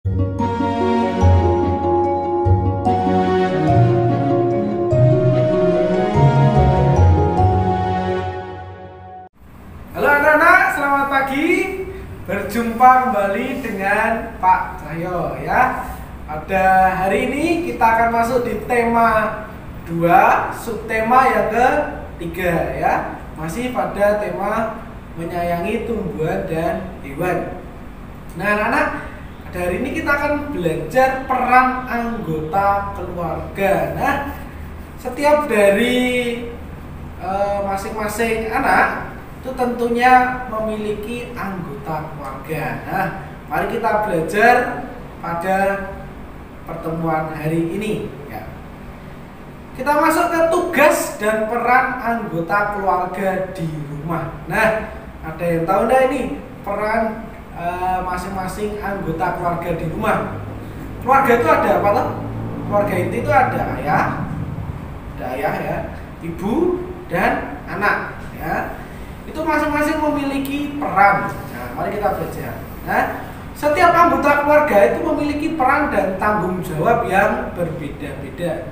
Halo anak-anak, selamat pagi. Berjumpa kembali dengan Pak Cahyo ya. Pada hari ini kita akan masuk di tema 2, subtema yang ketiga ya. Masih pada tema menyayangi tumbuhan dan hewan. Nah anak-anak, pada hari ini kita akan belajar peran anggota keluarga. Nah, setiap dari masing-masing anak itu tentunya memiliki anggota keluarga. Nah, mari kita belajar pada pertemuan hari ini ya. Kita masuk ke tugas dan peran anggota keluarga di rumah. Nah, ada yang tahu enggak ini peran masing-masing anggota keluarga di rumah? Keluarga itu ada apa toh? Keluarga inti itu ada ayah ya, ibu dan anak ya. Itu masing-masing memiliki peran. Nah, mari kita belajar. Nah, setiap anggota keluarga itu memiliki peran dan tanggung jawab yang berbeda-beda.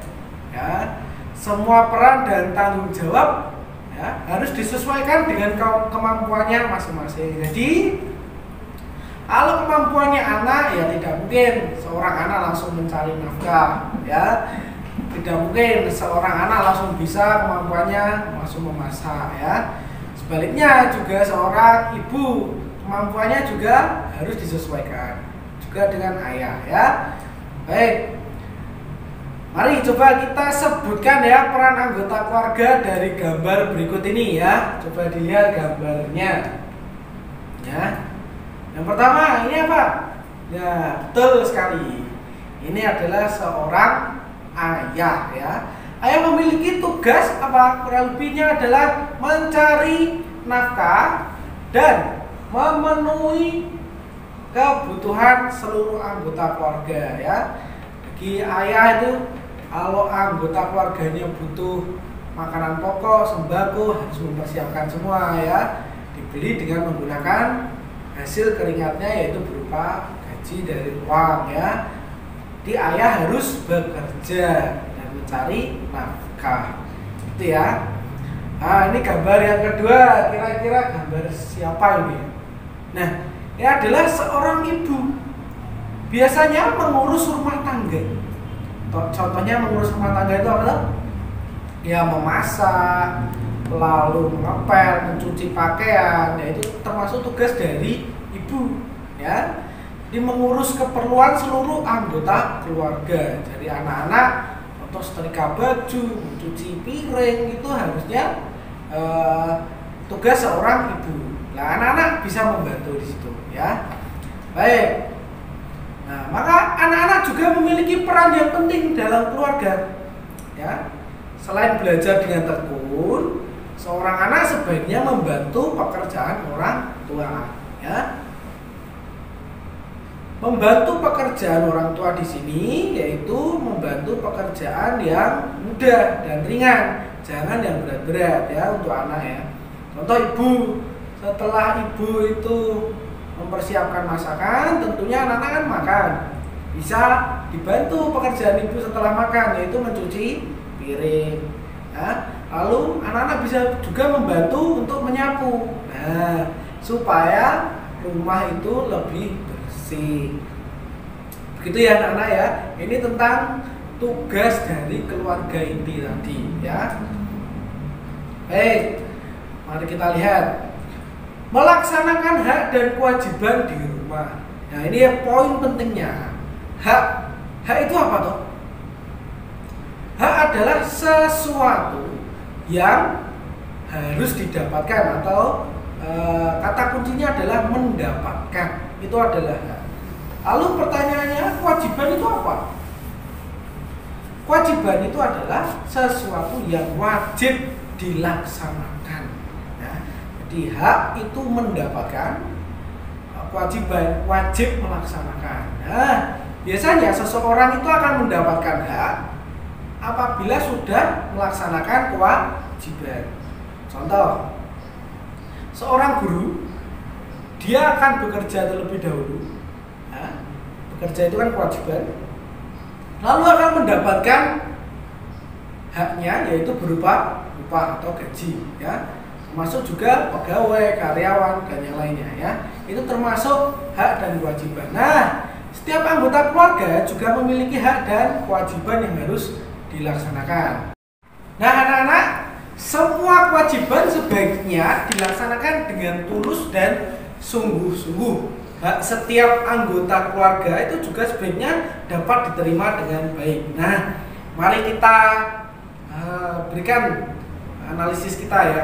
Ya, semua peran dan tanggung jawab ya, harus disesuaikan dengan kemampuannya masing-masing. Jadi, kalau kemampuannya anak ya tidak mungkin seorang anak langsung mencari nafkah. Ya, tidak mungkin seorang anak langsung bisa kemampuannya langsung memasak. Ya. Sebaliknya juga seorang ibu kemampuannya juga harus disesuaikan juga dengan ayah ya. Baik, mari coba kita sebutkan ya peran anggota keluarga dari gambar berikut ini ya. Coba dilihat gambarnya ya. Yang pertama ini apa? Ya betul sekali, ini adalah seorang ayah ya. Ayah memiliki tugas apa? Kurang lebihnya adalah mencari nafkah dan memenuhi kebutuhan seluruh anggota keluarga ya. Bagi ayah itu kalau anggota keluarganya butuh makanan pokok, sembako harus mempersiapkan semua ya. Dibeli dengan menggunakan hasil keringatnya yaitu berupa gaji dari uang ya. Jadi ayah harus bekerja dan mencari nafkah. Itu ya. Nah, ini gambar yang kedua, kira-kira gambar siapa ini? Nah, ini adalah seorang ibu. Biasanya mengurus rumah tangga. Contohnya mengurus rumah tangga itu apa? Ya memasak, lalu mengepel, mencuci pakaian. Ya itu termasuk tugas dari ibu. Ya, di mengurus keperluan seluruh anggota keluarga. Jadi anak-anak untuk setrika baju, mencuci piring itu harusnya tugas seorang ibu. Nah, anak-anak bisa membantu di situ, ya. Baik. Nah, maka anak-anak juga memiliki peran yang penting dalam keluarga, ya. Selain belajar dengan tekun, seorang anak sebaiknya membantu pekerjaan orang tua, ya. Membantu pekerjaan orang tua di sini yaitu membantu pekerjaan yang mudah dan ringan, jangan yang berat-berat ya untuk anak ya. Contoh ibu, setelah ibu itu mempersiapkan masakan, tentunya anak-anak kan makan. Bisa dibantu pekerjaan ibu setelah makan yaitu mencuci piring. Ya. Lalu anak-anak bisa juga membantu untuk menyapu. Nah, supaya rumah itu lebih bersih. Begitu ya anak-anak ya. Ini tentang tugas dari keluarga inti tadi ya. Baik, mari kita lihat. Melaksanakan hak dan kewajiban di rumah. Nah, ini ya poin pentingnya. Hak itu apa toh? Hak adalah sesuatu yang harus didapatkan atau kata kuncinya adalah mendapatkan. Itu adalah hak. Lalu pertanyaannya, kewajiban itu apa? Kewajiban itu adalah sesuatu yang wajib dilaksanakan. Ya. Jadi hak itu mendapatkan, kewajiban wajib melaksanakan. Nah, biasanya seseorang itu akan mendapatkan hak apabila sudah melaksanakan kewajiban. Contoh, seorang guru dia akan bekerja terlebih dahulu, ya, bekerja itu kan kewajiban, lalu akan mendapatkan haknya, yaitu berupa upah atau gaji, ya. Termasuk juga pegawai, karyawan, dan yang lainnya, ya. Itu termasuk hak dan kewajiban. Nah, setiap anggota keluarga juga memiliki hak dan kewajiban yang harus dilaksanakan. Nah, anak-anak, semua kewajiban sebaiknya dilaksanakan dengan tulus dan sungguh-sungguh. Hak setiap anggota keluarga itu juga sebaiknya dapat diterima dengan baik. Nah, mari kita berikan analisis kita, ya.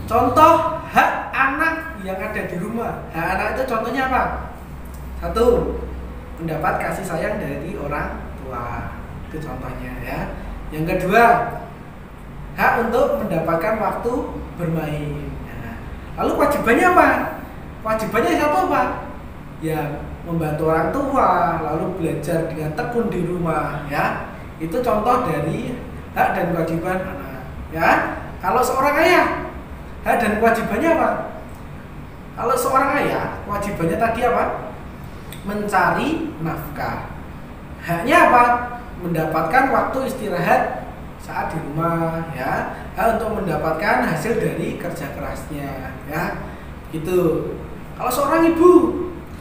Contoh hak anak yang ada di rumah. Hak anak itu contohnya apa? 1. Mendapat kasih sayang dari orang tua. Itu contohnya, ya. Yang kedua, hak untuk mendapatkan waktu bermain. Nah, lalu kewajibannya apa? Kewajibannya satu apa? Ya, membantu orang tua, lalu belajar dengan tekun di rumah, ya. Itu contoh dari hak dan kewajiban anak, ya. Kalau seorang ayah, hak dan kewajibannya apa? Kalau seorang ayah, kewajibannya tadi apa? Mencari nafkah. Haknya apa? Mendapatkan waktu istirahat saat di rumah, ya. Hak untuk mendapatkan hasil dari kerja kerasnya, ya. Gitu. Kalau seorang ibu,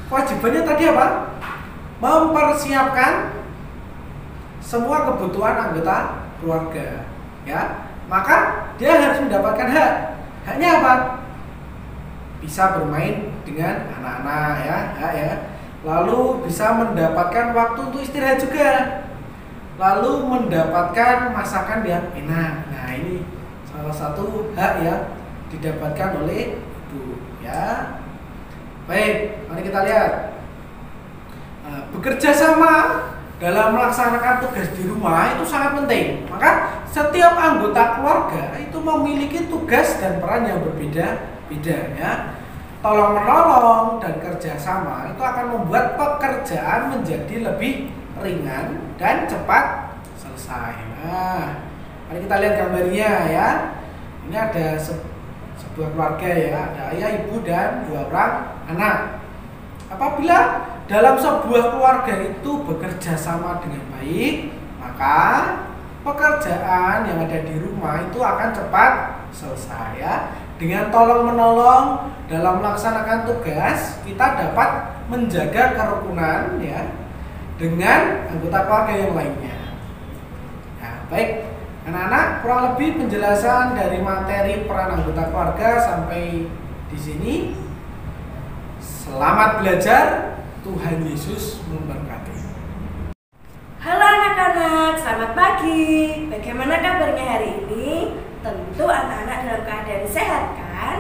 kewajibannya tadi apa? Mempersiapkan semua kebutuhan anggota keluarga, ya. Maka dia harus mendapatkan hak. Haknya apa? Bisa bermain dengan anak-anak, ya, hak, ya. Lalu bisa mendapatkan waktu untuk istirahat juga. Lalu mendapatkan masakan yang enak. Nah, ini salah satu hak yang didapatkan oleh ibu, ya. Baik, mari kita lihat. Bekerja sama dalam melaksanakan tugas di rumah itu sangat penting. Maka setiap anggota keluarga itu memiliki tugas dan peran yang berbeda-beda, ya. Tolong menolong dan kerjasama itu akan membuat pekerjaan menjadi lebih ringan dan cepat selesai. Nah, mari kita lihat gambarnya, ya. Ini ada sebuah keluarga, ya. Ada ayah, ibu, dan 2 orang anak. Apabila dalam sebuah keluarga itu bekerja sama dengan baik, maka pekerjaan yang ada di rumah itu akan cepat selesai, ya. Dengan tolong menolong dalam melaksanakan tugas, kita dapat menjaga kerukunan, ya, dengan anggota keluarga yang lainnya. Nah, baik, anak-anak, kurang lebih penjelasan dari materi peran anggota keluarga sampai di sini. Selamat belajar. Tuhan Yesus memberkati. Halo anak-anak, selamat pagi. Bagaimana kabarnya hari ini? Tentu anak-anak dalam keadaan sehat, kan?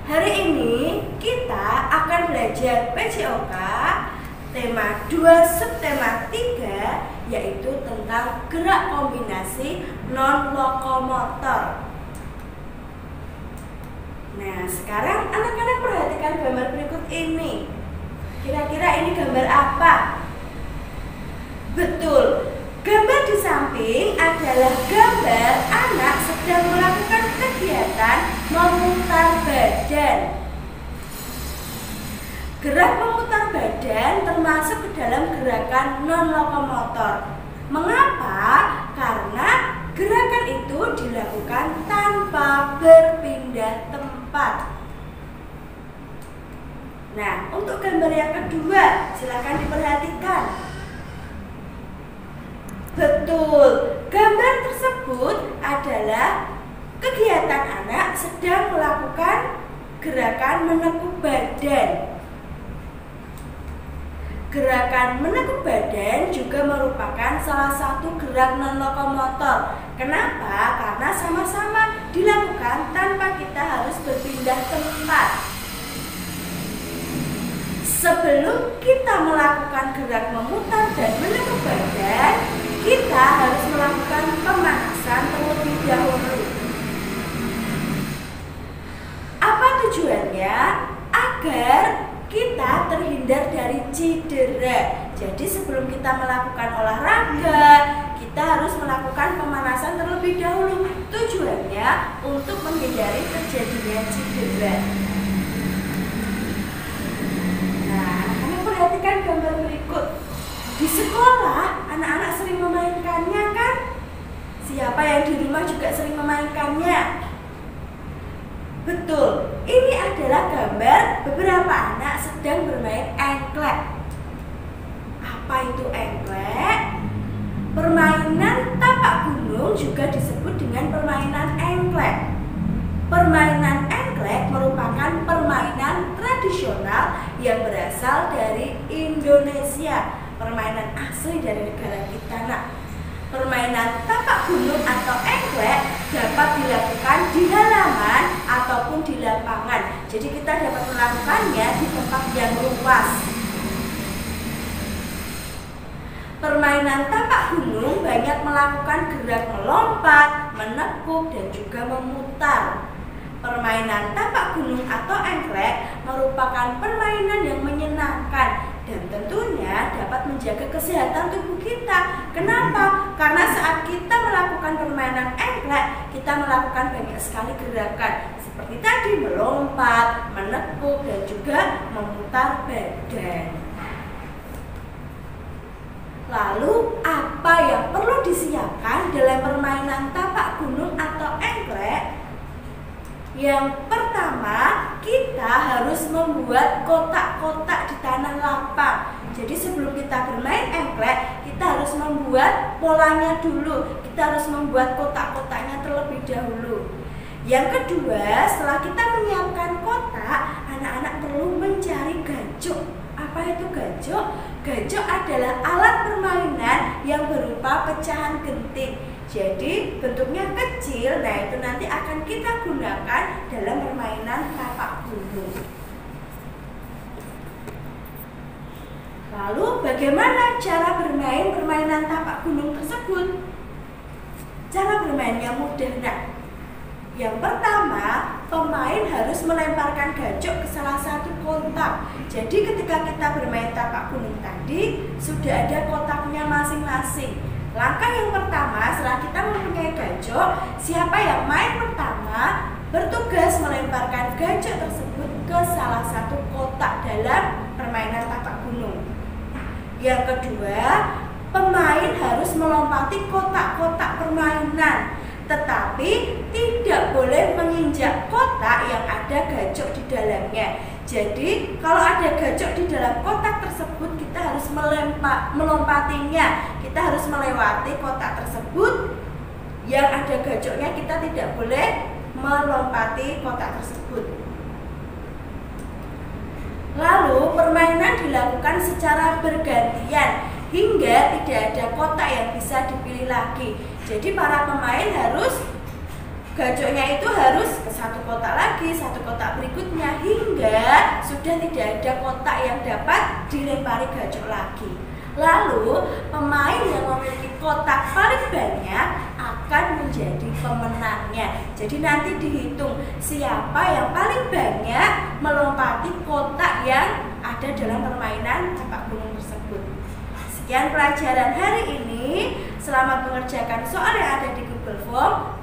Hari ini kita akan belajar PJOK tema 2 subtema 3, yaitu tentang gerak kombinasi non-lokomotor. Nah, sekarang anak-anak perhatikan gambar berikut ini. Kira-kira ini gambar apa? Betul, gambar di samping adalah gambar anak sedang melakukan kegiatan memutar badan. Gerak memutar badan termasuk ke dalam gerakan non-lokomotor. Mengapa? Karena gerakan itu dilakukan tanpa berpindah tempat. Nah, untuk gambar yang kedua, silakan diperhatikan. Betul, gambar tersebut adalah kegiatan anak sedang melakukan gerakan menekuk badan. Gerakan menekuk badan juga merupakan salah satu gerak non-lokomotor. Kenapa? Karena sama-sama dilakukan tanpa kita harus berpindah tempat. Sebelum kita melakukan gerak memutar dan menekuk badan, kita harus melakukan pemanasan terlebih dahulu. Apa tujuannya? Agar kita terhindar dari cedera. Jadi sebelum kita melakukan olahraga, kita harus melakukan pemanasan terlebih dahulu. Tujuannya untuk menghindari terjadinya cedera. perhatikan gambar berikut. Di sekolah, anak-anak sering memainkannya kan? Siapa yang di rumah juga sering memainkannya? Betul, ini adalah gambar beberapa anak sedang bermain engklek. Apa itu engklek? Permainan tapak gunung juga disebut dengan permainan engklek. Permainan engklek merupakan permainan tradisional yang berasal dari Indonesia. Permainan asli dari negara kita. Nah, permainan tapak gunung atau engklek dapat dilakukan di halaman ataupun di lapangan. Jadi kita dapat melakukannya di tempat yang luas. Permainan tapak gunung banyak melakukan gerak melompat, menekuk, dan juga memutar. Permainan tapak gunung atau engklek merupakan permainan yang menyenangkan dan tentunya dapat menjaga kesehatan tubuh kita. Kenapa? Karena saat kita melakukan permainan engklek, kita melakukan banyak sekali gerakan seperti tadi melompat, menekuk, dan juga memutar badan. Lalu apa yang perlu disiapkan dalam permainan tapak gunung atau engklek? Yang pertama, kita harus membuat kotak-kotak di tanah lapang. Jadi sebelum kita bermain engklek, kita harus membuat polanya dulu. Kita harus membuat kotak-kotaknya terlebih dahulu. Yang kedua, setelah kita menyiapkan kotak, anak-anak perlu mencari gajok. Apa itu gajok? Gajok adalah alat permainan yang berupa pecahan genting. Jadi bentuknya kecil, nah itu nanti akan kita gunakan dalam permainan tapak gunung. Lalu bagaimana cara bermain permainan tapak gunung tersebut? Cara bermainnya mudah. Nah, yang pertama, pemain harus melemparkan gajok ke salah satu kotak. Jadi ketika kita bermain tapak gunung tadi, sudah ada kotaknya masing-masing. Langkah yang pertama, setelah kita mempunyai gajok, siapa yang main pertama bertugas melemparkan gajok tersebut ke salah satu kotak dalam permainan tapak gunung. Yang kedua, pemain harus melompati kotak-kotak permainan, tetapi tidak boleh menginjak kotak yang ada gajok di dalamnya. Jadi kalau ada gajok di dalam kotak tersebut, kita harus melompatinya. Kita harus melewati kotak tersebut yang ada gajoknya. Kita tidak boleh melompati kotak tersebut. Lalu permainan dilakukan secara bergantian hingga tidak ada kotak yang bisa dipilih lagi. Jadi para pemain harus gajoknya itu harus ke satu kotak lagi, satu kotak berikutnya, hingga sudah tidak ada kotak yang dapat dilempari gajok lagi. Lalu pemain yang memiliki kotak paling banyak akan menjadi pemenangnya. Jadi nanti dihitung siapa yang paling banyak melompati kotak yang ada dalam permainan tapak gunung tersebut. Sekian pelajaran hari ini. Selamat mengerjakan soal yang ada di Google Form.